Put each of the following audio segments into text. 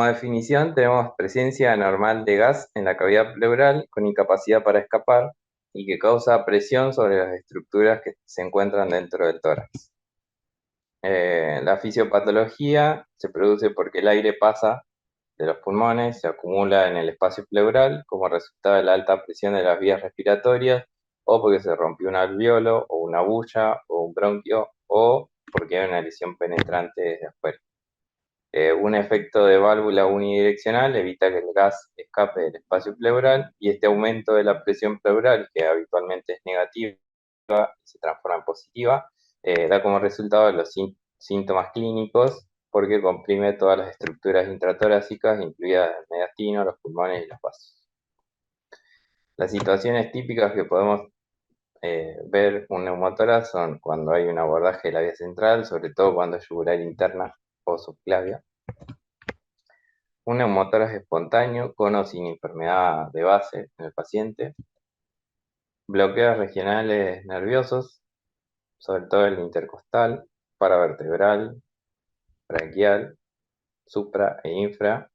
Como definición, tenemos presencia anormal de gas en la cavidad pleural con incapacidad para escapar y que causa presión sobre las estructuras que se encuentran dentro del tórax. La fisiopatología se produce porque el aire pasa de los pulmones, se acumula en el espacio pleural como resultado de la alta presión de las vías respiratorias, o porque se rompió un alveolo, o una bulla, o un bronquio, o porque hay una lesión penetrante desde afuera. Un efecto de válvula unidireccional evita que el gas escape del espacio pleural y este aumento de la presión pleural, que habitualmente es negativa y se transforma en positiva, da como resultado los síntomas clínicos porque comprime todas las estructuras intratorácicas, incluidas el mediastino, los pulmones y los vasos. Las situaciones típicas que podemos ver un neumotórax son cuando hay un abordaje de la vía central, sobre todo cuando es yugular interna o subclavia. Un neumotórax espontáneo con o sin enfermedad de base en el paciente. Bloqueos regionales nerviosos, sobre todo el intercostal, paravertebral, braquial, supra e infra,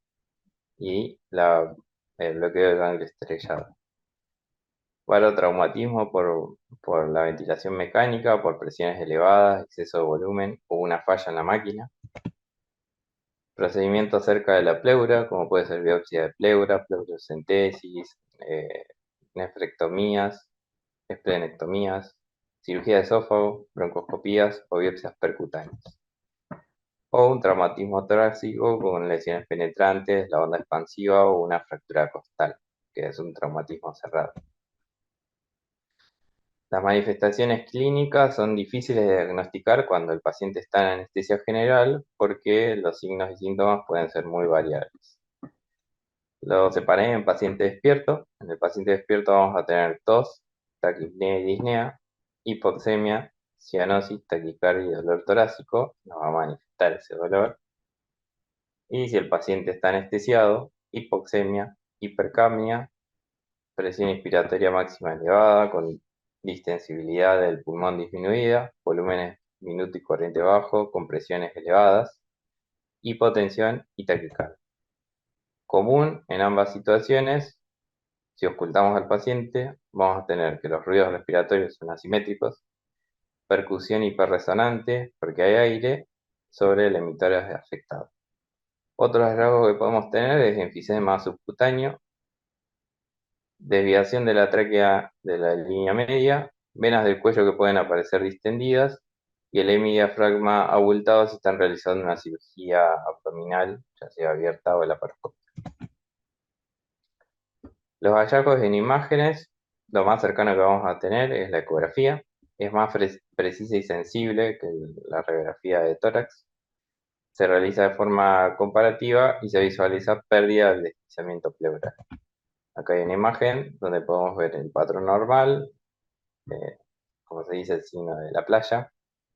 y el bloqueo del ganglio estrellado. Barotraumatismo por la ventilación mecánica, por presiones elevadas, exceso de volumen o una falla en la máquina. Procedimientos cerca de la pleura, como puede ser biopsia de pleura, pleurocentesis, nefrectomías, esplenectomías, cirugía de esófago, broncoscopías o biopsias percutáneas. O un traumatismo torácico con lesiones penetrantes, la onda expansiva o una fractura costal, que es un traumatismo cerrado. Las manifestaciones clínicas son difíciles de diagnosticar cuando el paciente está en anestesia general porque los signos y síntomas pueden ser muy variables. Lo separé en paciente despierto. En el paciente despierto vamos a tener tos, taquipnea y disnea, hipoxemia, cianosis, taquicardia y dolor torácico. Nos va a manifestar ese dolor. Y si el paciente está anestesiado, hipoxemia, hipercapnia, presión inspiratoria máxima elevada con distensibilidad del pulmón disminuida, volúmenes minuto y corriente bajo, con presiones elevadas, hipotensión y taquicardia. Común en ambas situaciones, si ocultamos al paciente, vamos a tener que los ruidos respiratorios son asimétricos, percusión hiperresonante, porque hay aire sobre el emitor afectado. Otros rasgos que podemos tener es enfisema subcutáneo, desviación de la tráquea de la línea media, venas del cuello que pueden aparecer distendidas y el hemidiafragma abultado si están realizando una cirugía abdominal, ya sea abierta o laparoscópica. Los hallazgos en imágenes, lo más cercano que vamos a tener es la ecografía. Es más precisa y sensible que la radiografía de tórax. Se realiza de forma comparativa y se visualiza pérdida del deslizamiento pleural. Acá hay una imagen donde podemos ver el patrón normal, como se dice el signo de la playa,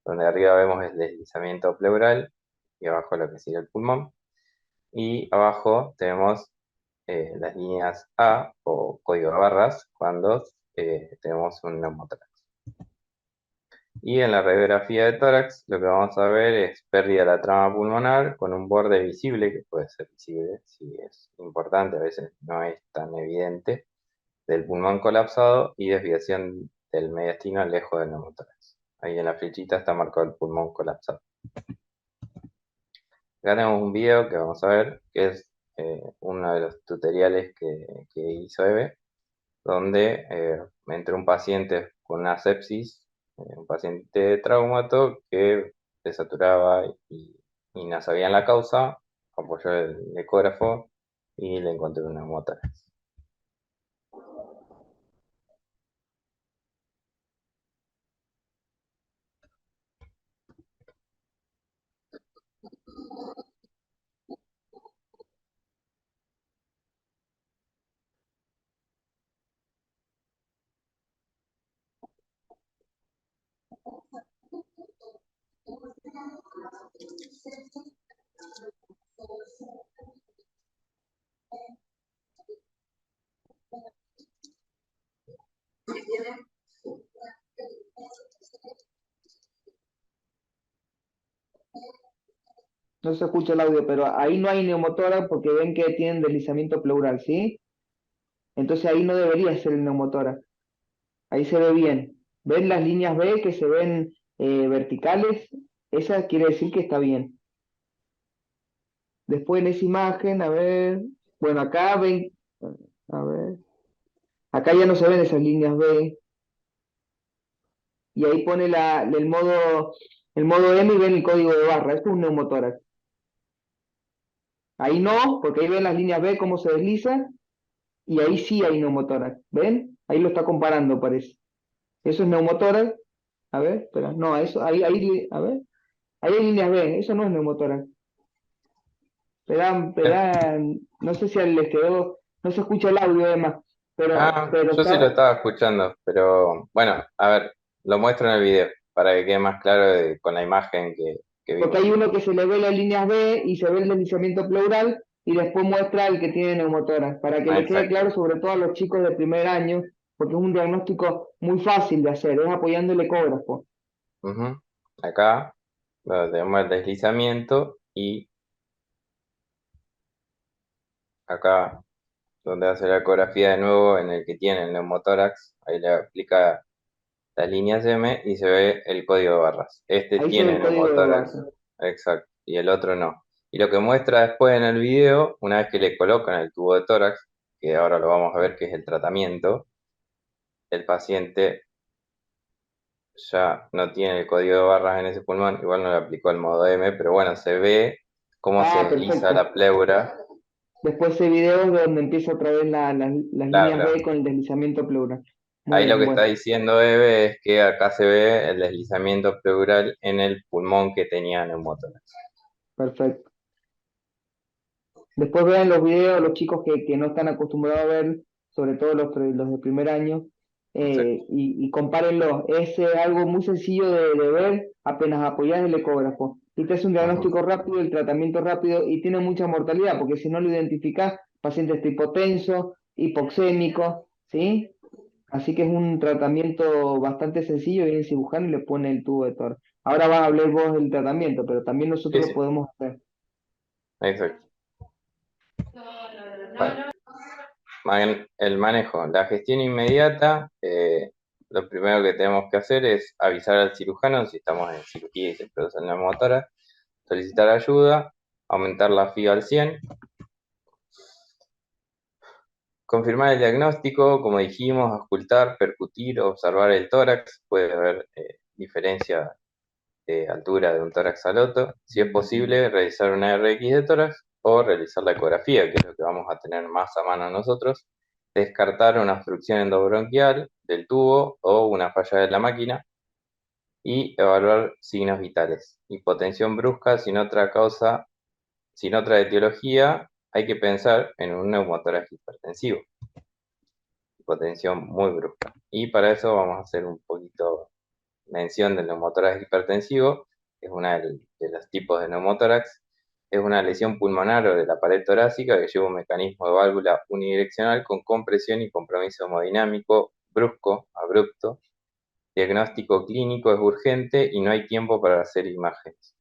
donde arriba vemos el deslizamiento pleural y abajo lo que sigue el pulmón. Y abajo tenemos las líneas A o código de barras cuando tenemos un neumotórax. Y en la radiografía de tórax lo que vamos a ver es pérdida de la trama pulmonar con un borde visible, que puede ser visible si es importante, a veces no es tan evidente, del pulmón colapsado y desviación del mediastino lejos del neumotórax. Ahí en la flechita está marcado el pulmón colapsado. Acá tenemos un video que vamos a ver, que es uno de los tutoriales que hizo Eve, donde entre un paciente con una sepsis, un paciente traumato que desaturaba y no sabían la causa, apoyó el ecógrafo y le encontró una neumotórax. no se escucha el audio, pero ahí no hay neumotórax porque ven que tienen deslizamiento pleural, ¿sí? Entonces ahí no debería ser el neumotórax. Ahí se ve bien. ¿Ven las líneas B que se ven verticales? Esa quiere decir que está bien. Después en esa imagen, a ver, bueno, acá ven, a ver, acá ya no se ven esas líneas B y ahí pone el modo M y ven el código de barra. Esto es un neumotórax. Ahí no, porque ahí ven las líneas B cómo se deslizan y ahí sí hay neumotórax. ¿Ven? Ahí lo está comparando, parece. Eso es neumotórax. A ver, espera, no, eso, a ver, ahí hay líneas B, eso no es neumotórax. Espera, no sé si les quedó, no se escucha el audio además, pero Yo sí lo está, estaba escuchando, pero bueno, a ver, lo muestro en el video para que quede más claro con la imagen que porque vimos. hay uno que se le ve las líneas B y se ve el deslizamiento pleural y después muestra el que tiene neumotórax, para que Ah, le quede exacto. claro sobre todo a los chicos de primer año, porque es un diagnóstico muy fácil de hacer, es apoyando el ecógrafo. Ujú. Acá tenemos el deslizamiento y acá donde hace la ecografía de nuevo en el que tiene el neumotórax, ahí le aplica las líneas M y se ve el código de barras. Este Ahí se ve tiene el código de neumotórax, barra. exacto, y el otro no. Y lo que muestra después en el video, una vez que le colocan el tubo de tórax, que ahora lo vamos a ver que es el tratamiento, el paciente ya no tiene el código de barras en ese pulmón, igual no le aplicó el modo M, pero bueno, se ve cómo se Ah, desliza perfecto. la pleura. Después ese video es donde empieza otra vez las Claro, líneas claro. B con el deslizamiento pleural. Muy Ahí lo bien, que está bueno, diciendo Eve es que acá se ve el deslizamiento pleural en el pulmón que tenía neumotórax. perfecto. Después vean los videos, los chicos que no están acostumbrados a ver, sobre todo los de primer año, Exacto. y compárenlo. Es algo muy sencillo de ver apenas apoyas el ecógrafo. Y te hace un Ujú. diagnóstico rápido, el tratamiento rápido y tiene mucha mortalidad, porque si no lo identificás, paciente está hipotenso, hipoxémico, ¿sí? Así que es un tratamiento bastante sencillo, viene el cirujano y le pone el tubo de tórax. Ahora vas a hablar vos del tratamiento, pero también Sí, nosotros lo sí, podemos hacer. exacto. Bueno, el manejo, la gestión inmediata, lo primero que tenemos que hacer es avisar al cirujano si estamos en cirugía y se produce una motora, solicitar ayuda, aumentar la FIO al 100, confirmar el diagnóstico, como dijimos, auscultar, percutir, observar el tórax, puede haber diferencia de altura de un tórax al otro, si es posible realizar una RX de tórax o realizar la ecografía, que es lo que vamos a tener más a mano nosotros, descartar una obstrucción endobronquial del tubo o una falla de la máquina y evaluar signos vitales. Hipotensión brusca sin otra causa, sin otra etiología, hay que pensar en un neumotórax hipertensivo, hipotensión muy brusca. Y para eso vamos a hacer un poquito mención del neumotórax hipertensivo, que es uno de los tipos de neumotórax. Es una lesión pulmonar o de la pared torácica que lleva un mecanismo de válvula unidireccional con compresión y compromiso hemodinámico brusco, abrupto. Diagnóstico clínico es urgente y no hay tiempo para hacer imágenes.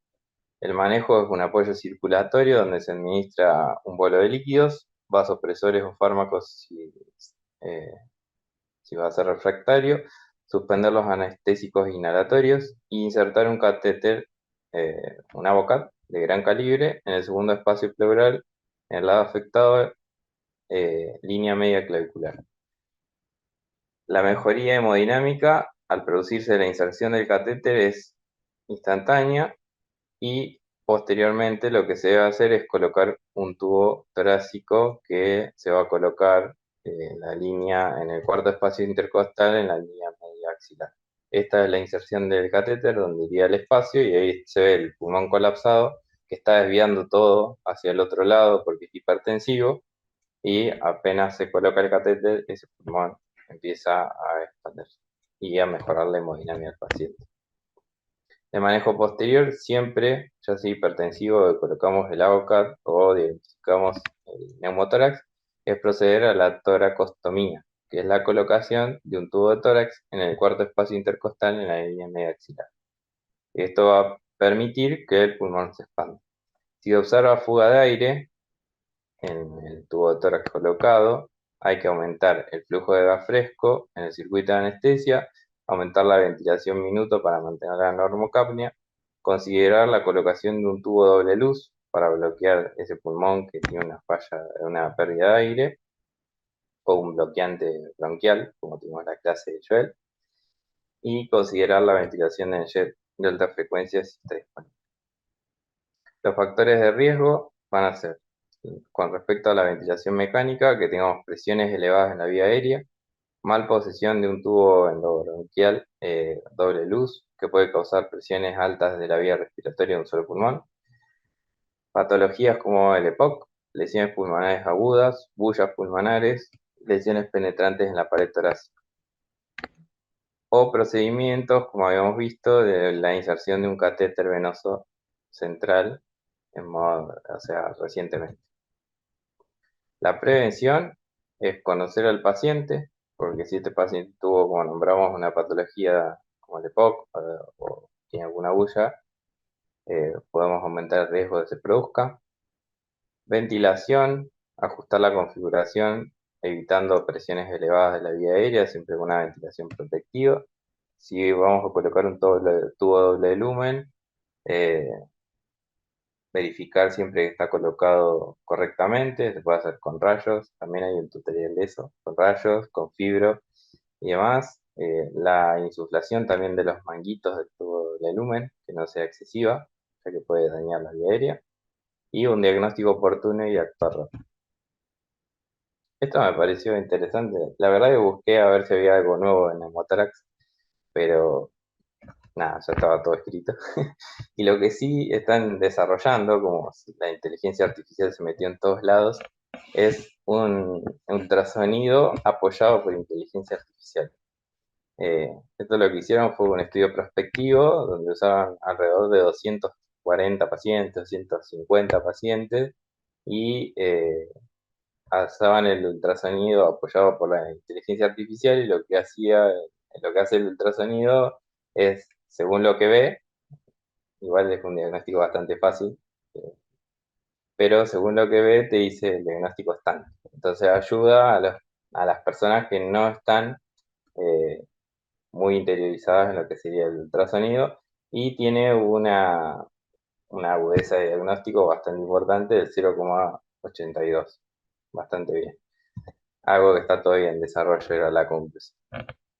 El manejo es un apoyo circulatorio donde se administra un bolo de líquidos, vasopresores o fármacos eh, si va a ser refractario, suspender los anestésicos inhalatorios e insertar un catéter, un Avocat de gran calibre en el segundo espacio pleural, en el lado afectado, línea media clavicular. La mejoría hemodinámica al producirse la inserción del catéter es instantánea y posteriormente lo que se debe hacer es colocar un tubo torácico que se va a colocar en la línea, en el cuarto espacio intercostal, en la línea media axilar. Esta es la inserción del catéter donde iría el espacio y ahí se ve el pulmón colapsado que está desviando todo hacia el otro lado porque es hipertensivo y apenas se coloca el catéter, ese pulmón empieza a expandirse y a mejorar la hemodinámica del paciente. De manejo posterior, siempre, ya sea hipertensivo, colocamos el AOCAT o diagnosticamos el neumotórax, es proceder a la toracostomía, que es la colocación de un tubo de tórax en el cuarto espacio intercostal en la línea media axilar. Esto va a permitir que el pulmón se expanda. Si observa fuga de aire en el tubo de tórax colocado, hay que aumentar el flujo de gas fresco en el circuito de anestesia, aumentar la ventilación minuto para mantener la normocapnia, considerar la colocación de un tubo doble luz para bloquear ese pulmón que tiene una falla, una pérdida de aire, o un bloqueante bronquial, como tuvimos en la clase de Joel, y considerar la ventilación en jet de alta frecuencia si está disponible. Los factores de riesgo van a ser, con respecto a la ventilación mecánica, que tengamos presiones elevadas en la vía aérea, mal posesión de un tubo endobronquial doble luz, que puede causar presiones altas de la vía respiratoria de un solo pulmón, patologías como el EPOC, lesiones pulmonares agudas, bullas pulmonares, lesiones penetrantes en la pared torácica, o procedimientos, como habíamos visto, de la inserción de un catéter venoso central, o sea, recientemente. La prevención es conocer al paciente, porque si este paciente tuvo, como nombramos, una patología como el EPOC o tiene alguna bulla, podemos aumentar el riesgo de que se produzca. Ventilación, ajustar la configuración, evitando presiones elevadas de la vía aérea, siempre con una ventilación protectiva. Si vamos a colocar un tubo doble de lumen, eh, verificar siempre que está colocado correctamente, se puede hacer con rayos, también hay un tutorial de eso, con rayos, con fibro y demás. La insuflación también de los manguitos del tubo de lumen, que no sea excesiva, ya que puede dañar la vía aérea, y un diagnóstico oportuno y actuar rápido. Esto me pareció interesante. La verdad que busqué a ver si había algo nuevo en Hemotrax, pero nada, ya estaba todo escrito. Y lo que sí están desarrollando, como si la inteligencia artificial se metió en todos lados, es un ultrasonido apoyado por inteligencia artificial. Esto lo que hicieron fue un estudio prospectivo donde usaban alrededor de 240 pacientes, 250 pacientes y usaban el ultrasonido apoyado por la inteligencia artificial y lo que hace el ultrasonido es, según lo que ve, igual es un diagnóstico bastante fácil, eh, pero según lo que ve te dice el diagnóstico estándar. Entonces ayuda a las personas que no están eh, muy interiorizadas en lo que sería el ultrasonido y tiene una agudeza de diagnóstico bastante importante del 0,82, bastante bien. Algo que está todavía en desarrollo era la conclusión.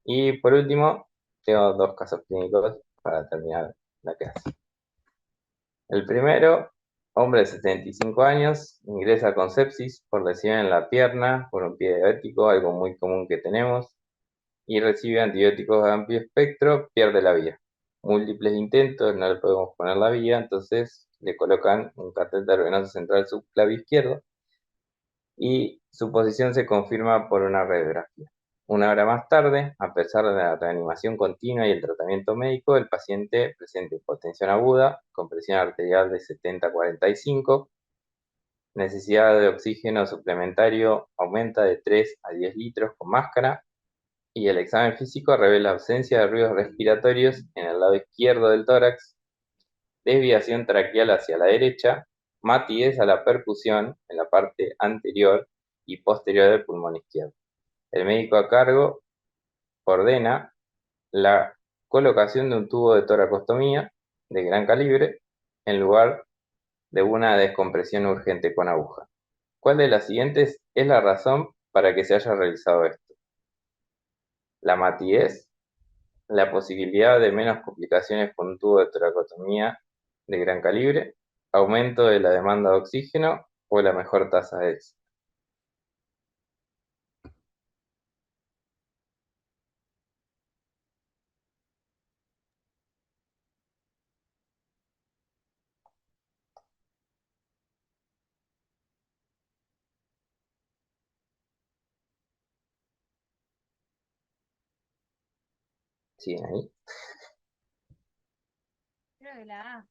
Y por último, tengo dos casos clínicos para terminar la clase. El primero, hombre de 75 años, ingresa con sepsis por lesión en la pierna, por un pie diabético, algo muy común que tenemos, y recibe antibióticos de amplio espectro, pierde la vía. Múltiples intentos, no le podemos poner la vía, entonces le colocan un catéter venoso central subclavio izquierdo y su posición se confirma por una radiografía. Una hora más tarde, a pesar de la reanimación continua y el tratamiento médico, el paciente presenta hipotensión aguda con presión arterial de 70-45, necesidad de oxígeno suplementario aumenta de 3 a 10 litros con máscara y el examen físico revela ausencia de ruidos respiratorios en el lado izquierdo del tórax, desviación traqueal hacia la derecha, matidez a la percusión en la parte anterior y posterior del pulmón izquierdo. El médico a cargo ordena la colocación de un tubo de toracostomía de gran calibre en lugar de una descompresión urgente con aguja. ¿Cuál de las siguientes es la razón para que se haya realizado esto? La matidez, la posibilidad de menos complicaciones con un tubo de toracotomía de gran calibre, aumento de la demanda de oxígeno o la mejor tasa de éxito. ¿Sí, ahí? Creo que la A.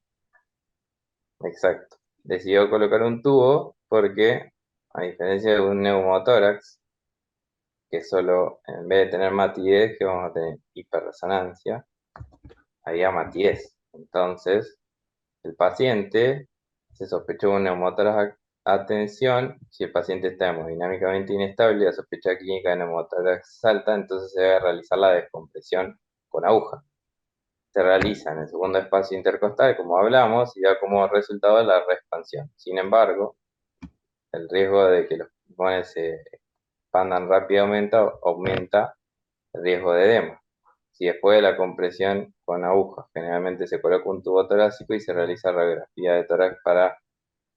Exacto. Decidió colocar un tubo porque, a diferencia de un neumotórax, que solo, en vez de tener matidez, que vamos a tener hiperresonancia, había matidez. Entonces, el paciente Se sospechó un neumotórax a tensión. Si el paciente está hemodinámicamente inestable y la sospecha clínica de neumotórax es alta, entonces se debe realizar la descompresión con aguja. Se realiza en el segundo espacio intercostal, como hablamos, y da como resultado la reexpansión. Sin embargo, el riesgo de que los pulmones se expandan rápidamente aumenta el riesgo de edema. Si después de la compresión con agujas, generalmente se coloca un tubo torácico y se realiza radiografía de tórax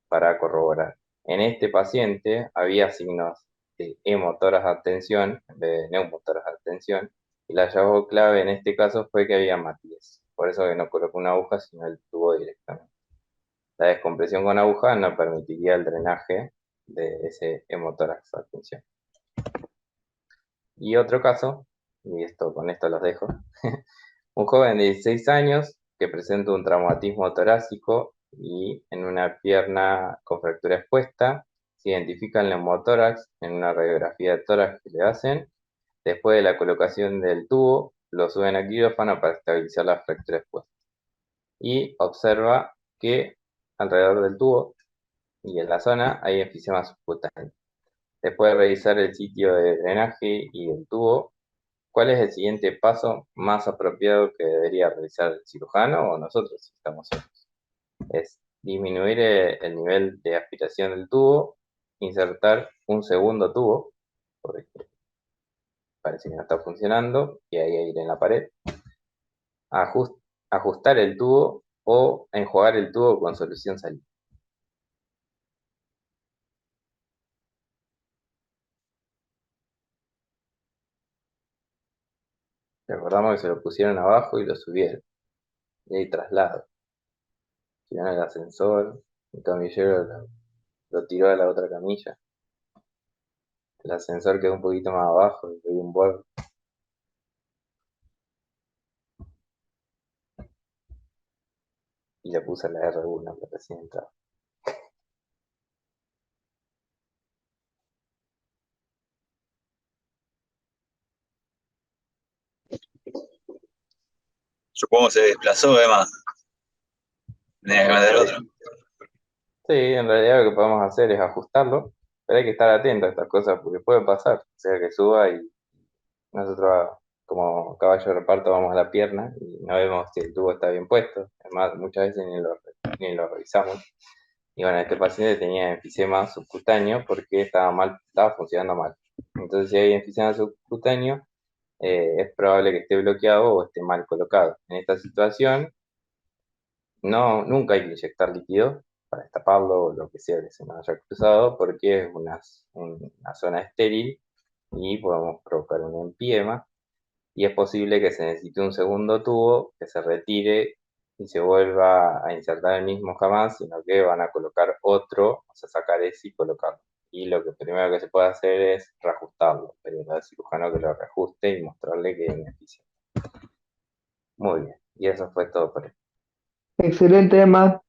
para corroborar. En este paciente había signos de hemotoras de tensión en vez de neumotoras de tensión, y el hallazgo clave en este caso fue que había matías. Por eso que no colocó una aguja, sino el tubo directamente. La descompresión con aguja no permitiría el drenaje de ese hemotórax de tensión. Y otro caso, y con esto los dejo, un joven de 16 años que presenta un traumatismo torácico y en una pierna con fractura expuesta, se identifica el neumotórax en una radiografía de tórax que le hacen. Después de la colocación del tubo, lo suben a quirófano para estabilizar la fractura expuesta. Y observa que alrededor del tubo y en la zona hay enfisema subcutáneo. Después de revisar el sitio de drenaje y el tubo, ¿cuál es el siguiente paso más apropiado que debería realizar el cirujano o nosotros si estamos solos? Es disminuir el nivel de aspiración del tubo, insertar un segundo tubo, porque parece que no está funcionando y hay aire en la pared, ajustar el tubo o enjuagar el tubo con solución salina. Recordamos que se lo pusieron abajo y lo subieron, y hay traslado. Tiraron el ascensor, el camillero lo tiró a la otra camilla. El ascensor quedó un poquito más abajo y hay un borde. Y le puse la R1 que recién entraba. Supongo que se desplazó, Emma. Tenía que meter otro. Sí, en realidad lo que podemos hacer es ajustarlo, pero hay que estar atento a estas cosas porque puede pasar. O sea, que suba y nosotros como caballo de reparto vamos a la pierna y no vemos si el tubo está bien puesto. Además, muchas veces ni lo revisamos. Y bueno, este paciente tenía enfisema subcutáneo porque estaba funcionando mal. Entonces, si hay enfisema subcutáneo, es probable que esté bloqueado o esté mal colocado. En esta situación, nunca hay que inyectar líquido para destaparlo o lo que sea que se nos haya cruzado, porque es una zona estéril y podemos provocar un empiema. Y es posible que se necesite un segundo tubo que se retire y se vuelva a insertar el mismo jamás, sino que van a colocar otro, o sea, sacar ese y colocarlo. Y lo que primero que se puede hacer es reajustarlo, pedirle al cirujano que lo reajuste y mostrarle que beneficia. Muy bien, y eso fue todo por hoy. Excelente, Emma.